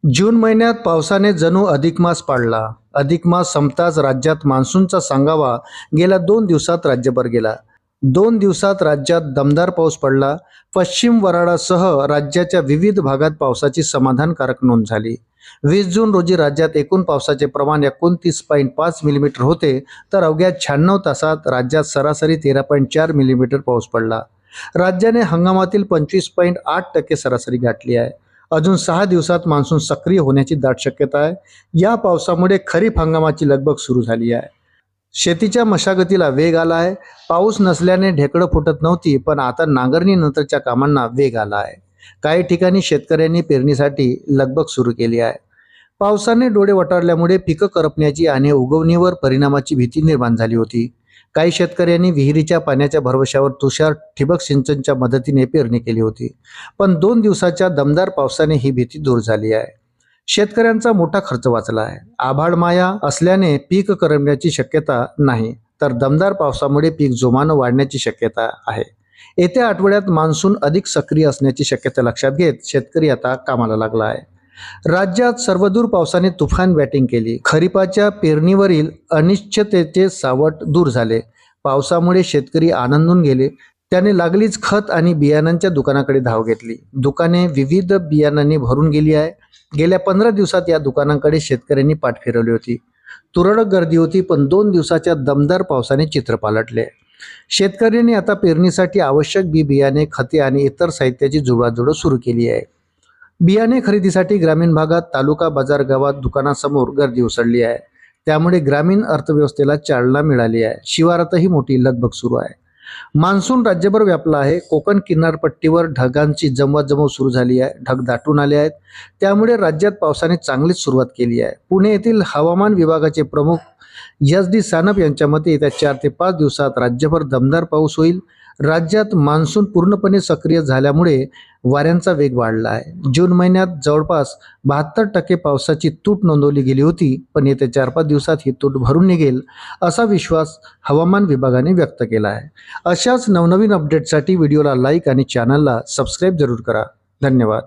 जून महिन्यात पावसाने जणू अधिक मास पाडला. अधिक मास संपताच राज्यात मान्सूनचा सांगावा गेल्या 2 दिवसात राज्यभर गेला. 2 दिवसात राज्यात दमदार पाऊस पडला. पश्चिम वऱ्हाडासह राज्याच्या विविध भागात पावसाची समाधानकारक नोंद झाली. 20 जून रोजी राज्यात एकूण पावसाचे प्रमाण 29.5 मिलीमीटर होते, तर अवघ्या 96 तासात राज्यात सरासरी 13.4 मिलीमीटर पाऊस पडला. राज्याने हंगामातील 25.8% सरासरी गाठली आहे. अजून 6 दिवसात मान्सून सक्रिय होण्याची दाट शक्यता आहे. या पावसामुळे खरीप हंगामाची लगबग सुरू झाली आहे. शेतीच्या मशागतीला वेग आला आहे. पाऊस नसल्याने ढेकळं फुटत नव्हती, पण आता नांगरणीनंतरच्या कामांना वेग आला आहे. काही ठिकाणी शेतकऱ्यांनी पेरणीसाठी लगबग सुरू केली आहे. पावसाने डोळे वटारल्यामुळे पिकं करपण्याची आणि उगवणीवर परिणामाची भीती निर्माण झाली होती. काही शेतकऱ्यांनी विहिरीच्या पाण्याच्या भरवशावर तुषार ठिबक सिंचनच्या मदतीने पेरणी केली होती, पण 2 दिवसाच्या दमदार पावसाने ही भीती दूर झाली आहे. शेतकऱ्यांचा मोठा खर्च वाचला आहे. आभाळमाया असल्याने पीक करपण्याची शक्यता नाही, तर दमदार पावसामुळे पीक जोमानं वाढण्याची शक्यता आहे. येत्या आठवड्यात मान्सून अधिक सक्रिय असण्याची शक्यता लक्षात घेत शेतकरी आता कामाला लागला आहे. राज्यात सर्वदूर पावसाने तुफान बॅटिंग केली. खरीपाच्या पेरणीवरील अनिश्चिततेचे सावट दूर झाले. पावसामुळे शेतकरी आनंदून गेले. त्याने लागलीच खत आणि बियाणांच्या दुकानाकडे धाव घेतली. दुकाने विविध बियाणांनी भरून गेली आहे. गेल्या 15 दिवसात या दुकानांकडे शेतकऱ्यांनी पाठ फिरवली होती. तुरळक गर्दी होती, पण 2 दिवसाच्या दमदार पावसाने चित्र पालटले. शेतकऱ्यांनी आता पेरणीसाठी आवश्यक बियाणे, खते आणि इतर साहित्याची जुळवाजुळव सुरू केली आहे. बियाणे खरेदीसाठी ग्रामीण भागात तालुका बाजार गावात दुकानासमोर गर्दी उसळली आहे. त्यामुळे ग्रामीण अर्थव्यवस्थेला चालना मिळाली आहे. शिवारातही मोठी लगबग सुरू आहे. मान्सून राज्यभर व्यापला आहे. कोकण किनारपट्टीवर ढगांची जमवाजमव सुरू झाली आहे. ढग दाटून आले आहेत. त्यामुळे राज्यात पावसाने चांगलीच सुरुवात केली आहे. पुणे येथील हवामान विभागाचे प्रमुख SD सानप यांच्या मते येत्या 4 ते 5 दिवसात राज्यभर दमदार पाऊस होईल. राज्यात मान्सून पूर्णपणे सक्रिय झाल्यामुळे वाऱ्यांचा वेग वाढला आहे. जून महिन्यात जवळपास 72% पावसाची तूट नोंदवली गेली होती, पण येत्या 4-5 दिवसात ही तूट भरून निघेल असा विश्वास हवामान विभागाने व्यक्त केला आहे. अशाच नवनवीन अपडेटसाठी व्हिडिओला लाईक आणि चॅनलला सबस्क्राईब जरूर करा. धन्यवाद.